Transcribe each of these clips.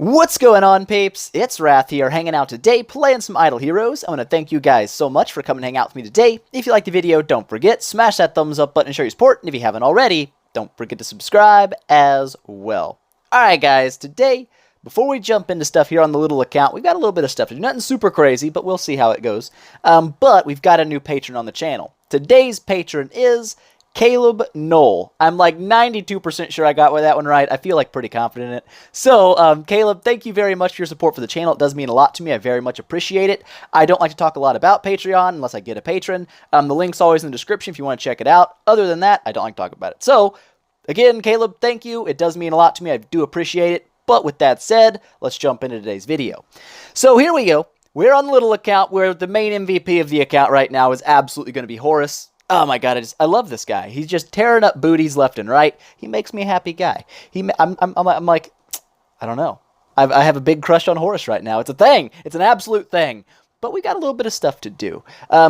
What's going on, peeps? It's Wrath here, hanging out today, playing some Idle Heroes. I want to thank you guys so much for coming to hang out with me today. If you liked the video, don't forget, smash that thumbs up button to show your support, and if you haven't already, don't forget to subscribe as well. Alright guys, today, before we jump into stuff here on the little account, we've got a little bit of stuff to do. Nothing super crazy, but we'll see how it goes. But we've got a new patron on the channel. Today's patron is Caleb Knoll. I'm like 92% sure I got that one right. I feel like pretty confident in it. So, Caleb, thank you very much for your support for the channel. It does mean a lot to me. I very much appreciate it. I don't like to talk a lot about Patreon unless I get a patron. The link's always in the description if you want to check it out. Other than that, I don't like to talk about it. So, again, Caleb, thank you. It does mean a lot to me. I do appreciate it. But with that said, let's jump into today's video. So, here we go. We're on the little account where the main MVP of the account right now is absolutely going to be Horus. Oh my god, I love this guy. He's just tearing up booties left and right. He makes me a happy guy. I'm like, I don't know. I have a big crush on Horus right now. It's a thing. It's an absolute thing. But we got a little bit of stuff to do.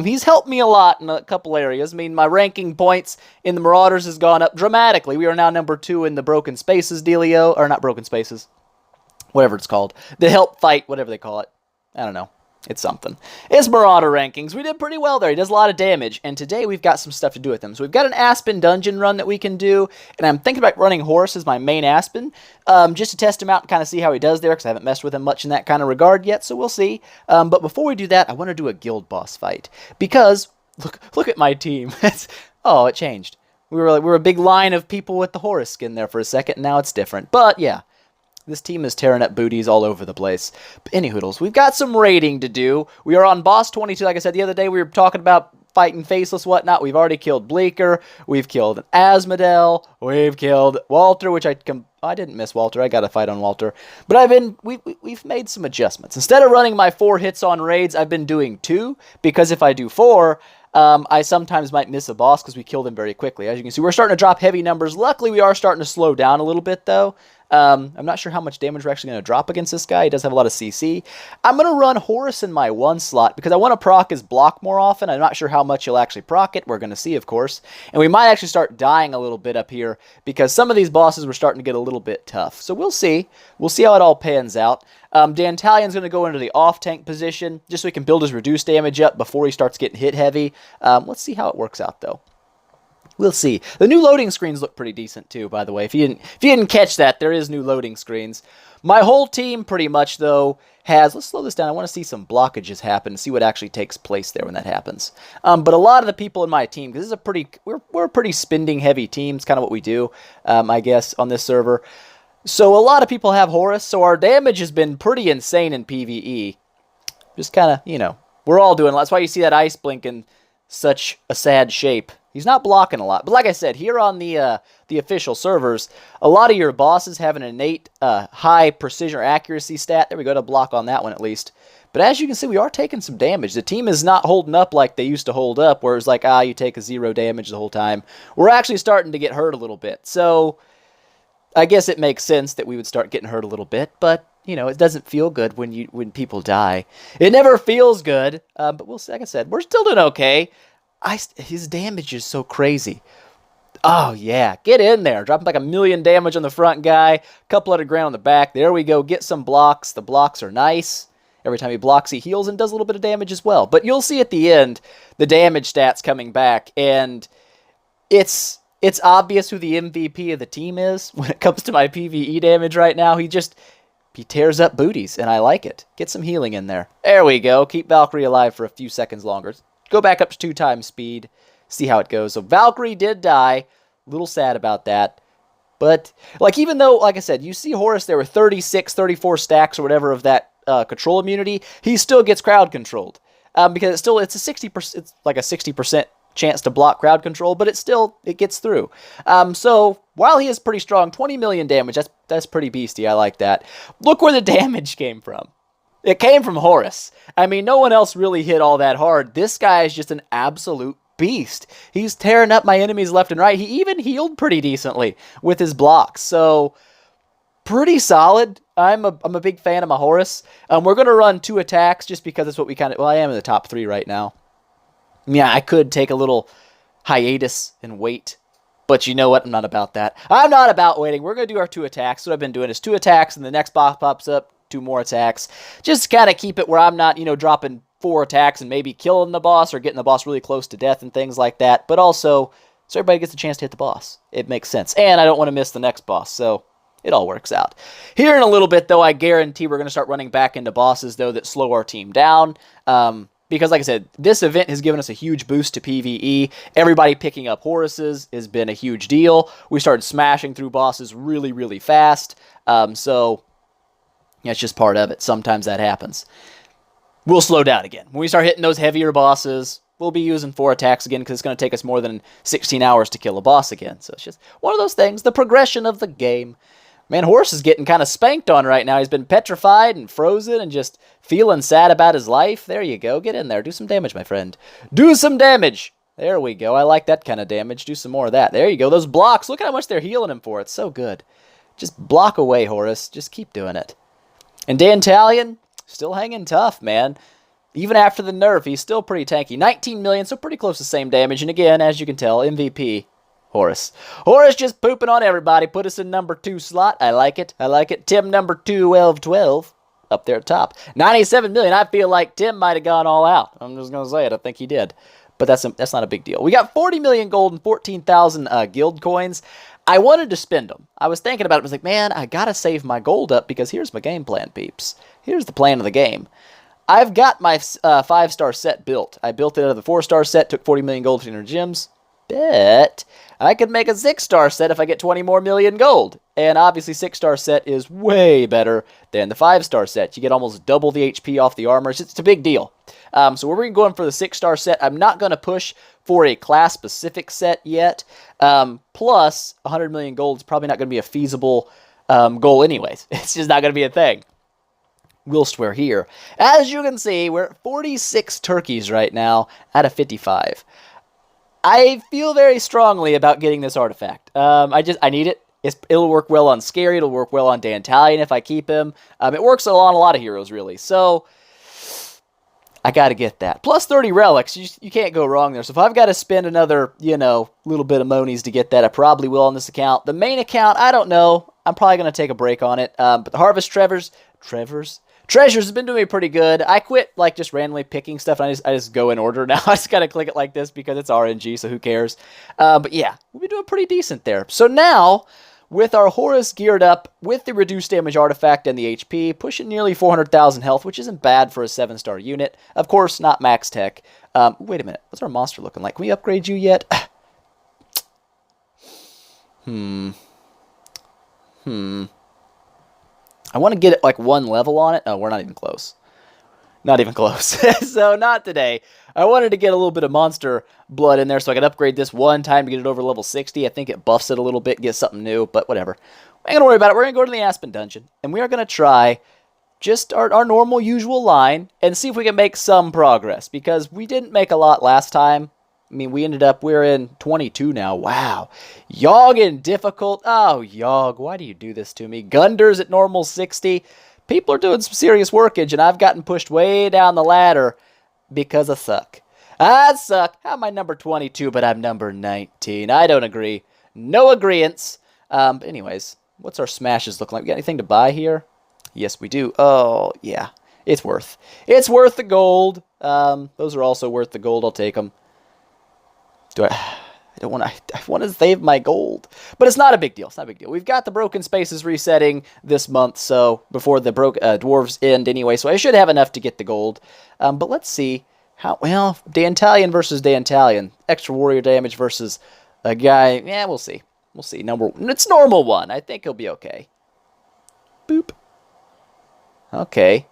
He's helped me a lot in a couple areas. I mean, my ranking points in the Marauders has gone up dramatically. We are now number 2 in the Broken Spaces dealio. Or not Broken Spaces. Whatever it's called. The Help Fight, whatever they call it. I don't know. It's something. It's Marauder rankings. We did pretty well there. He does a lot of damage, and today we've got some stuff to do with him. So we've got an Aspen dungeon run that we can do, and I'm thinking about running Horus as my main Aspen, just to test him out and kind of see how he does there, because I haven't messed with him much in that kind of regard yet, so we'll see. But before we do that, I want to do a guild boss fight, because look at my team. Oh, it changed. We were a big line of people with the Horus skin there for a second, and now it's different. But yeah. This team is tearing up booties all over the place. But anyhoodles, we've got some raiding to do. We are on boss 22. Like I said the other day, we were talking about fighting faceless whatnot. We've already killed Bleeker. We've killed an Asmodel. We've killed Walter, which I didn't miss Walter. I got a fight on Walter. But we've made some adjustments. Instead of running my 4 hits on raids, I've been doing 2. Because if I do 4, I sometimes might miss a boss because we kill them very quickly. As you can see, we're starting to drop heavy numbers. Luckily, we are starting to slow down a little bit, though. I'm not sure how much damage we're actually going to drop against this guy. He does have a lot of CC. I'm going to run Horus in my 1 slot because I want to proc his block more often. I'm not sure how much he'll actually proc it. We're going to see, of course. And we might actually start dying a little bit up here because some of these bosses were starting to get a little bit tough. So we'll see. We'll see how it all pans out. Dantalion's going to go into the off-tank position just so he can build his reduced damage up before he starts getting hit heavy. Let's see how it works out, though. We'll see. The new loading screens look pretty decent too, by the way. If you didn't catch that, there is new loading screens. My whole team pretty much though has, let's slow this down. I want to see some blockages happen, see what actually takes place there when that happens. But a lot of the people in my team, because this is a pretty we're a pretty spending heavy team. It's kind of what we do, I guess, on this server. So a lot of people have Horus, so our damage has been pretty insane in PvE. Just kind of, you know, we're all doing. That's why you see that ice blink in such a sad shape. He's not blocking a lot. But like I said, here on the official servers, a lot of your bosses have an innate high precision or accuracy stat. There we go, to block on that one at least. But as you can see, we are taking some damage. The team is not holding up like they used to hold up, where it's like, you take a 0 damage the whole time. We're actually starting to get hurt a little bit. So I guess it makes sense that we would start getting hurt a little bit. But you know, it doesn't feel good when people die. It never feels good. But we'll see. Like I said, we're still doing okay. His damage is so crazy. Oh, yeah. Get in there. Dropping like 1,000,000 damage on the front guy. A couple hundred grand on the back. There we go. Get some blocks. The blocks are nice. Every time he blocks, he heals and does a little bit of damage as well. But you'll see at the end the damage stats coming back. And it's obvious who the MVP of the team is when it comes to my PvE damage right now. He tears up booties, and I like it. Get some healing in there. There we go. Keep Valkyrie alive for a few seconds longer. Go back up to 2 times speed, see how it goes. So Valkyrie did die. A little sad about that. But, like, even though, like I said, you see Horus, there were 36, 34 stacks or whatever of that control immunity, he still gets crowd controlled. Because it's a 60%, it's like a 60% chance to block crowd control, but it gets through. So, while he is pretty strong, 20 million damage, that's pretty beastie. I like that. Look where the damage came from. It came from Horus. I mean, no one else really hit all that hard. This guy is just an absolute beast. He's tearing up my enemies left and right. He even healed pretty decently with his blocks. So, pretty solid. I'm a big fan of my Horus. We're going to run 2 attacks just because it's what we kind of... Well, I am in the top 3 right now. Yeah, I could take a little hiatus and wait But you know what? I'm not about that. I'm not about waiting. We're going to do our 2 attacks. What I've been doing is 2 attacks, and the next boss pops up, 2 more attacks. Just kind of keep it where I'm not, dropping 4 attacks and maybe killing the boss or getting the boss really close to death and things like that. But also, so everybody gets a chance to hit the boss. It makes sense. And I don't want to miss the next boss, so it all works out. Here in a little bit, though, I guarantee we're going to start running back into bosses, though, that slow our team down. Because, like I said, this event has given us a huge boost to PvE. Everybody picking up Horuses has been a huge deal. We started smashing through bosses really, really fast. So, yeah, it's just part of it. Sometimes that happens. We'll slow down again. When we start hitting those heavier bosses, we'll be using 4 attacks again because it's going to take us more than 16 hours to kill a boss again. So it's just one of those things, the progression of the game. Man, Horus is getting kind of spanked on right now. He's been petrified and frozen and just feeling sad about his life. There you go. Get in there. Do some damage, my friend. Do some damage. There we go. I like that kind of damage. Do some more of that. There you go. Those blocks. Look at how much they're healing him for. It's so good. Just block away, Horus. Just keep doing it. And Dantalion, still hanging tough, man. Even after the nerf, he's still pretty tanky. 19 million, so pretty close to the same damage. And again, as you can tell, MVP. Horus. Horus just pooping on everybody. Put us in number 2 slot. I like it. I like it. Tim number 1212. Up there at top. 97 million. I feel like Tim might have gone all out. I'm just going to say it. I think he did. But that's not a big deal. We got 40 million gold and 14,000 guild coins. I wanted to spend them. I was thinking about it. I was like, man, I got to save my gold up because here's my game plan, peeps. Here's the plan of the game. I've got my 5-star set built. I built it out of the 4-star set. Took 40 million gold, 1500 gems. Bet I could make a 6-star set if I get 20 more million gold. And obviously 6-star set is way better than the 5-star set. You get almost double the HP off the armor. It's a big deal. So we're going for the 6-star set. I'm not going to push for a class-specific set yet. Plus, 100 million gold is probably not going to be a feasible goal anyways. It's just not going to be a thing. Whilst we're here. As you can see, we're at 46 turkeys right now out of 55. I feel very strongly about getting this artifact. I need it. It'll work well on Scary. It'll work well on Dantalion if I keep him. It works on a lot of heroes, really. So, I got to get that. Plus 30 relics. You can't go wrong there. So, if I've got to spend another, little bit of monies to get that, I probably will on this account. The main account, I don't know. I'm probably going to take a break on it. But the Harvest Treasures has been doing pretty good. I quit, just randomly picking stuff, and I just go in order now. I just gotta click it like this because it's RNG, so who cares? But yeah, we've been doing pretty decent there. So now, with our Horus geared up, with the reduced damage artifact and the HP, pushing nearly 400,000 health, which isn't bad for a 7-star unit. Of course, not max tech. Wait a minute, what's our monster looking like? Can we upgrade you yet? I want to get it 1 level on it. Oh, we're not even close. Not even close. So, not today. I wanted to get a little bit of monster blood in there so I could upgrade this one time to get it over level 60. I think it buffs it a little bit, get something new, but whatever. I ain't going to worry about it. We're going to go to the Aspen dungeon, and we are going to try just our normal, usual line and see if we can make some progress, because we didn't make a lot last time. I mean, we're in 22 now. Wow. Yogg in difficult. Oh, Yogg, why do you do this to me? Gunders at normal 60. People are doing some serious workage, and I've gotten pushed way down the ladder because I suck. I suck. How am I number 22, but I'm number 19? I don't agree. No agreeance. But anyways, what's our smashes looking like? We got anything to buy here? Yes, we do. Oh, yeah. It's worth the gold. Those are also worth the gold. I'll take them. I want to save my gold. But it's not a big deal. It's not a big deal. We've got the broken spaces resetting this month, so before the dwarves end anyway, so I should have enough to get the gold. But let's see how, Dantalion versus Dantalion. Extra warrior damage versus a guy. Yeah, we'll see. We'll see. It's normal 1. I think he'll be okay. Boop. Okay.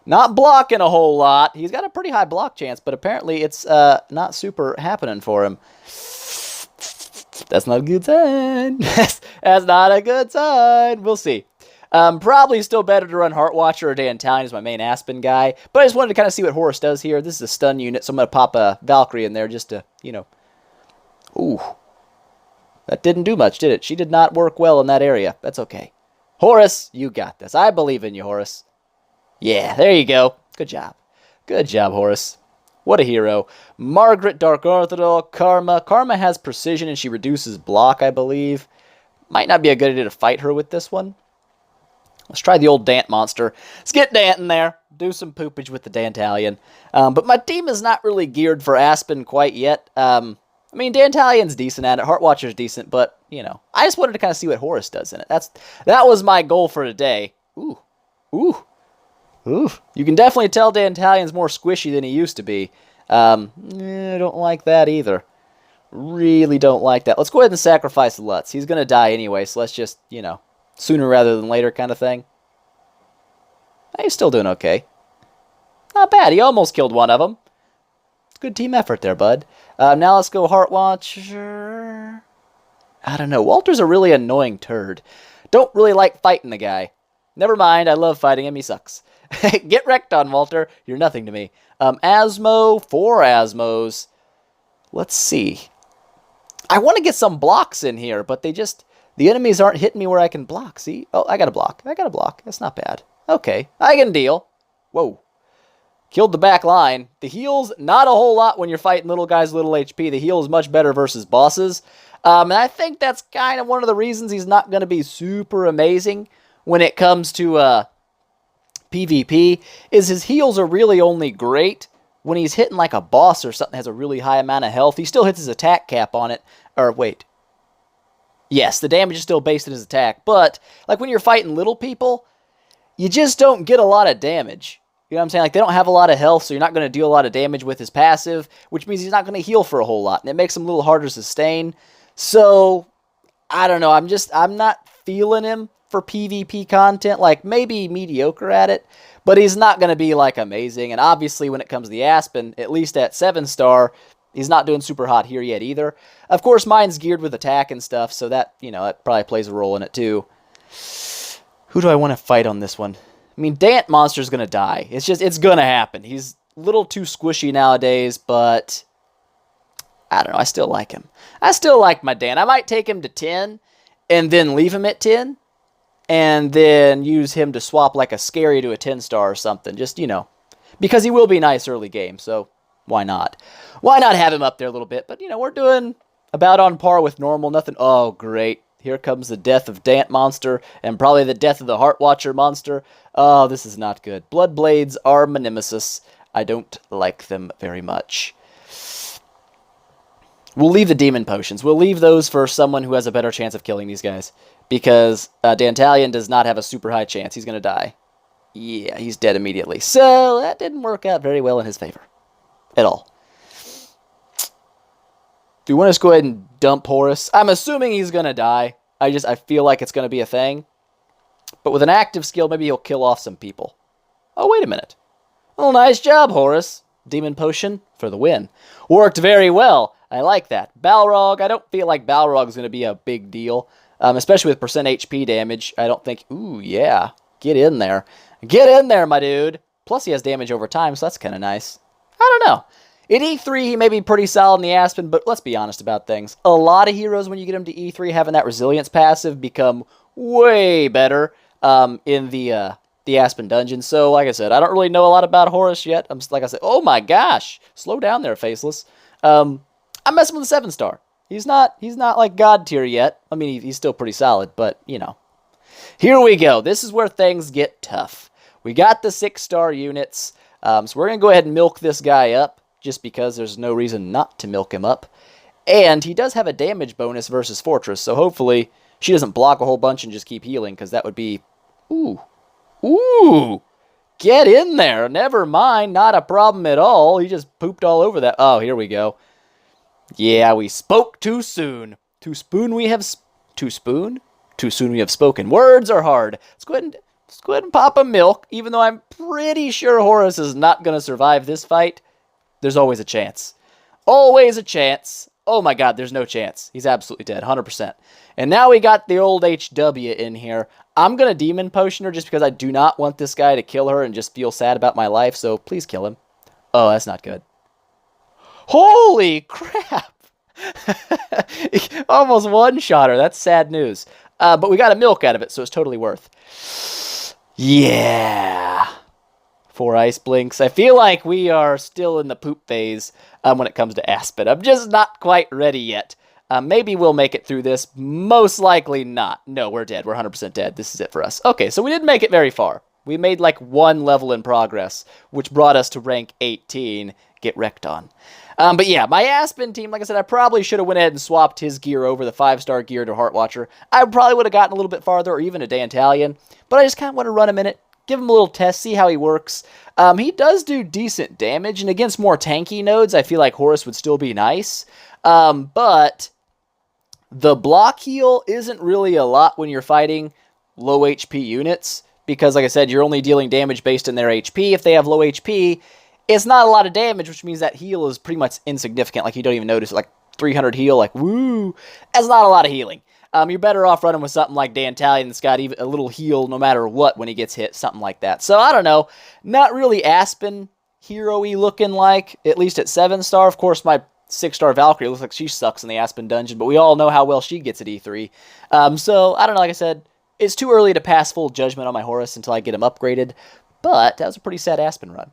Not blocking a whole lot. He's got a pretty high block chance, but apparently it's not super happening for him. That's not a good sign. That's not a good sign. We'll see. Probably still better to run Heartwatcher or Dantalion as my main Aspen guy, but I just wanted to kind of see what Horus does here. This is a stun unit, so I'm going to pop a Valkyrie in there just to, Ooh. That didn't do much, did it? She did not work well in that area. That's okay. Horus, you got this. I believe in you, Horus. Yeah, there you go. Good job. Good job, Horus. What a hero. Margaret, Dark Orthodox, Karma. Karma has precision and she reduces block, I believe. Might not be a good idea to fight her with this one. Let's try the old Dant monster. Let's get Dant in there. Do some poopage with the Dantalion. But my team is not really geared for Aspen quite yet. I mean, Dantalion's decent at it. Heartwatcher's decent, but, you know, I just wanted to kind of see what Horus does in it. That was my goal for today. Ooh. Ooh. Ooh. You can definitely tell Dantalion's more squishy than he used to be. I don't like that either. Really don't like that. Let's go ahead and sacrifice Lutz. He's going to die anyway, so let's just, you know, sooner rather than later kind of thing. He's still doing okay. Not bad. He almost killed one of them. Good team effort there, bud. Now let's go Heartwatcher. I don't know. Walter's a really annoying turd. Don't really like fighting the guy. Never mind. I love fighting him. He sucks. Get wrecked on, Walter. You're nothing to me. Asmo. 4 Asmos. Let's see. I want to get some blocks in here, but the enemies aren't hitting me where I can block. See? Oh, I got a block. I got a block. That's not bad. Okay. I can deal. Whoa. Killed the back line. The heal's not a whole lot when you're fighting little guys, little HP. The heal is much better versus bosses. And I think that's kind of one of the reasons he's not going to be super amazing when it comes to PvP, is his heals are really only great when he's hitting like a boss or something that has a really high amount of health. He still hits his attack cap on it. Or wait. Yes, the damage is still based on his attack. But like when you're fighting little people, you just don't get a lot of damage. You know what I'm saying? Like, they don't have a lot of health, so you're not going to deal a lot of damage with his passive, which means he's not going to heal for a whole lot, and it makes him a little harder to sustain. So, I don't know. I'm not feeling him for PvP content. Like, maybe mediocre at it, but he's not going to be, like, amazing. And obviously, when it comes to the Aspen, at least at 7-star, he's not doing super hot here yet either. Of course, mine's geared with attack and stuff, so that, you know, that probably plays a role in it, too. Who do I want to fight on this one? I mean, Dant Monster's going to die. It's going to happen. He's a little too squishy nowadays, but I don't know. I still like him. I still like my Dant. I might take him to 10 and then leave him at 10 and then use him to swap like a Scary to a 10-star or something. Just, you know, because he will be nice early game, so why not? Why not have him up there a little bit? But, you know, we're doing about on par with normal. Nothing. Oh, great. Here comes the death of Dant Monster, and probably the death of the Heartwatcher Monster. Oh, this is not good. Bloodblades are my nemesis. I don't like them very much. We'll leave the Demon Potions. We'll leave those for someone who has a better chance of killing these guys, because Dantalion does not have a super high chance. He's going to die. Yeah, he's dead immediately. So, that didn't work out very well in his favor. At all. Do we want to just go ahead and dump Horus? I'm assuming he's going to die. I feel like it's going to be a thing. But with an active skill, maybe he'll kill off some people. Oh, wait a minute. Oh, nice job, Horus. Demon Potion for the win. Worked very well. I like that. Balrog, I don't feel like Balrog is going to be a big deal. Especially with percent HP damage. I don't think... Ooh, yeah. Get in there. Get in there, my dude. Plus, he has damage over time, so that's kind of nice. I don't know. In E3, he may be pretty solid in the Aspen, but let's be honest about things. A lot of heroes, when you get them to E3, having that resilience passive become way better in the Aspen dungeon. So, like I said, I don't really know a lot about Horus yet. Like I said, oh my gosh, slow down there, Faceless. I'm messing with a 7-star. He's not like God tier yet. I mean, he's still pretty solid, but, you know. Here we go. This is where things get tough. We got the 6-star units, so we're going to go ahead and milk this guy up, just because there's no reason not to milk him up. And he does have a damage bonus versus Fortress, so hopefully she doesn't block a whole bunch and just keep healing, because that would be... Ooh. Ooh! Get in there! Never mind, not a problem at all. He just pooped all over that. Oh, here we go. Yeah, we spoke too soon. Too soon we have spoken. Words are hard. Let's go ahead and pop a milk, even though I'm pretty sure Horus is not going to survive this fight. There's always a chance. Always a chance. Oh my god, there's no chance. He's absolutely dead, 100%. And now we got the old HW in here. I'm going to Demon Potion her just because I do not want this guy to kill her and just feel sad about my life, so please kill him. Oh, that's not good. Holy crap! Almost one-shot her. That's sad news. But we got a milk out of it, so it's totally worth. Yeah! 4 ice blinks. I feel like we are still in the poop phase when it comes to Aspen. I'm just not quite ready yet. Maybe we'll make it through this. Most likely not. No, we're dead. We're 100% dead. This is it for us. Okay, so we didn't make it very far. We made like 1 level in progress, which brought us to rank 18. Get wrecked on. But yeah, my Aspen team, like I said, I probably should have went ahead and swapped his gear over, the 5-star gear to Heart Watcher. I probably would have gotten a little bit farther, or even a Dantalion. But I just kind of want to run him in it, give him a little test, see how he works. He does do decent damage, and against more tanky nodes, I feel like Horus would still be nice. But the block heal isn't really a lot when you're fighting low HP units, because like I said, you're only dealing damage based on their HP. If they have low HP, it's not a lot of damage, which means that heal is pretty much insignificant. Like, you don't even notice it. Like, 300 heal, like, woo! That's not a lot of healing. You're better off running with something like Dantalion that's got even a little heal no matter what when he gets hit, something like that. So, I don't know. Not really Aspen hero-y looking like, at least at 7-star. Of course, my 6-star Valkyrie looks like she sucks in the Aspen dungeon, but we all know how well she gets at E3. So, I don't know, like I said, it's too early to pass full judgment on my Horus until I get him upgraded, but that was a pretty sad Aspen run.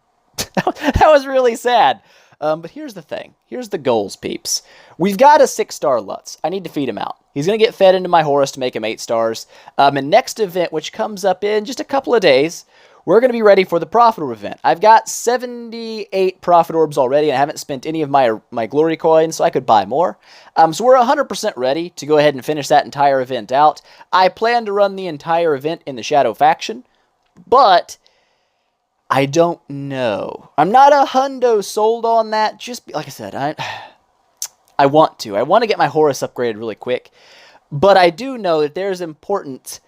That was really sad. But here's the thing. Here's the goals, peeps. We've got a 6-star Lutz. I need to feed him out. He's going to get fed into my Horus to make him 8 stars. And next event, which comes up in just a couple of days, we're going to be ready for the Prophet Orb event. I've got 78 Prophet Orbs already, and I haven't spent any of my Glory Coins, so I could buy more. So we're 100% ready to go ahead and finish that entire event out. I plan to run the entire event in the Shadow faction, but I don't know. I'm not a hundo sold on that. Just like I said, I want to. I want to get my Horus upgraded really quick. But I do know that there's important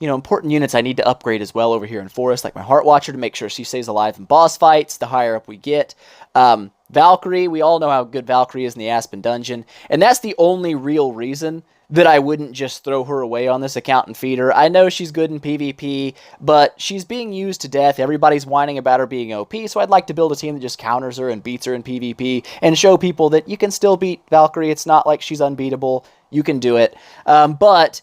units I need to upgrade as well over here in Forest, like my Heart Watcher to make sure she stays alive in boss fights, the higher up we get. Valkyrie, we all know how good Valkyrie is in the Aspen dungeon. And that's the only real reason that I wouldn't just throw her away on this account and feed her. I know she's good in PvP, but she's being used to death. Everybody's whining about her being OP, so I'd like to build a team that just counters her and beats her in PvP and show people that you can still beat Valkyrie. It's not like she's unbeatable. You can do it. But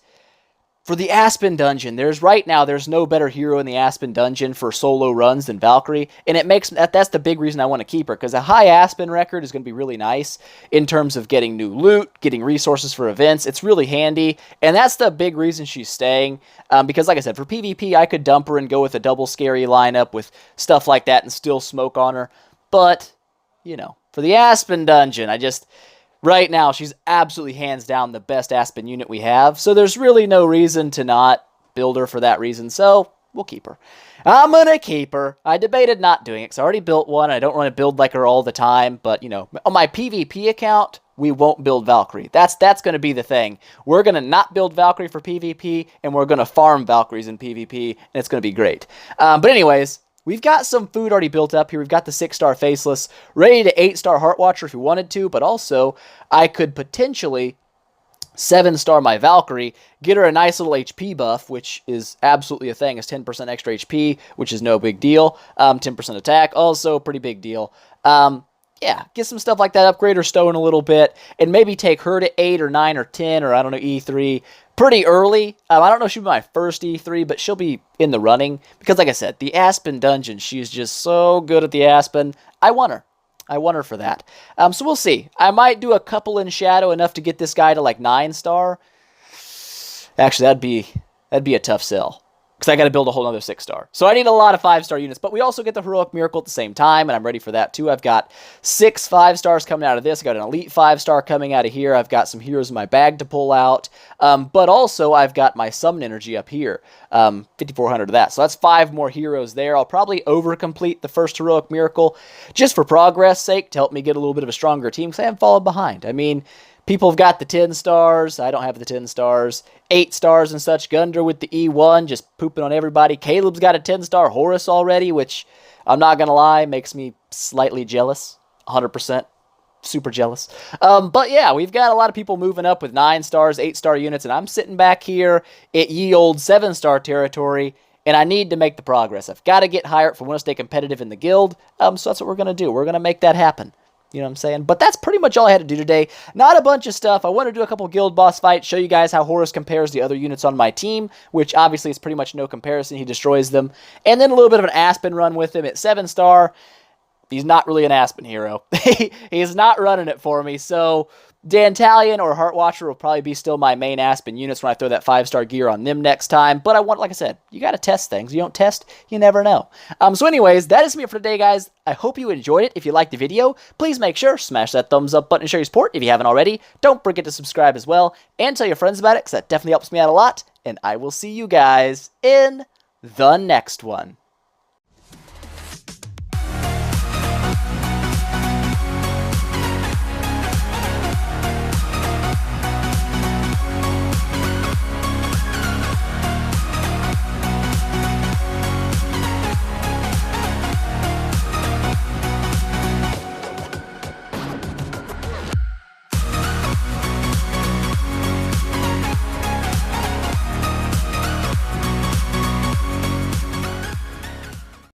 for the Aspen dungeon, right now there's no better hero in the Aspen dungeon for solo runs than Valkyrie, and that's the big reason I want to keep her, because a high Aspen record is going to be really nice in terms of getting new loot, getting resources for events. It's really handy, and that's the big reason she's staying, because like I said, for PvP, I could dump her and go with a double scary lineup with stuff like that and still smoke on her, but, for the Aspen dungeon, right now, she's absolutely hands down the best Aspen unit we have, so there's really no reason to not build her for that reason, so we'll keep her. I'm going to keep her. I debated not doing it, because I already built one. I don't want to build like her all the time, but, on my PvP account, we won't build Valkyrie. That's going to be the thing. We're going to not build Valkyrie for PvP, and we're going to farm Valkyries in PvP, and it's going to be great. But anyways, we've got some food already built up here. We've got the 6-star Faceless, ready to 8-star Heart Watcher if we wanted to, but also I could potentially 7-star my Valkyrie, get her a nice little HP buff, which is absolutely a thing. It's 10% extra HP, which is no big deal. 10% attack, also a pretty big deal. Yeah, get some stuff like that, upgrade her stone a little bit, and maybe take her to 8 or 9 or 10 or, I don't know, E3 pretty early. I don't know if she'll be my first E3, but she'll be in the running. Because, like I said, the Aspen dungeon, she's just so good at the Aspen. I want her. I want her for that. So we'll see. I might do a couple in Shadow, enough to get this guy to, like, 9-star. Actually, that'd be a tough sell, because I got to build a whole other 6-star. So I need a lot of 5-star units, but we also get the Heroic Miracle at the same time, and I'm ready for that too. I've got 6 5-stars coming out of this. I got an Elite 5-star coming out of here. I've got some heroes in my bag to pull out, but also I've got my Summon Energy up here, 5,400 of that. So that's 5 more heroes there. I'll probably overcomplete the first Heroic Miracle just for progress sake, to help me get a little bit of a stronger team, because I haven't fallen behind. I mean, people have got the 10 stars. I don't have the 10 stars. 8 stars and such. Gundra with the E1, just pooping on everybody. Caleb's got a 10-star Horus already, which, I'm not going to lie, makes me slightly jealous. 100%. Super jealous. But yeah, we've got a lot of people moving up with 9 stars, 8-star units, and I'm sitting back here at ye old 7-star territory, and I need to make the progress. I've got to get higher if I want to stay competitive in the guild, so that's what we're going to do. We're going to make that happen. You know what I'm saying? But that's pretty much all I had to do today. Not a bunch of stuff. I want to do a couple guild boss fights, show you guys how Horus compares to the other units on my team, which obviously is pretty much no comparison. He destroys them. And then a little bit of an Aspen run with him at 7-star. He's not really an Aspen hero. He's not running it for me, so Dantalion or Heartwatcher will probably be still my main Aspen units when I throw that 5-star gear on them next time. But I want, like I said, you got to test things. You don't test, you never know. So anyways, that is me for today, guys. I hope you enjoyed it. If you liked the video, please make sure, smash that thumbs up button and show your support if you haven't already. Don't forget to subscribe as well, and tell your friends about it, because that definitely helps me out a lot. And I will see you guys in the next one.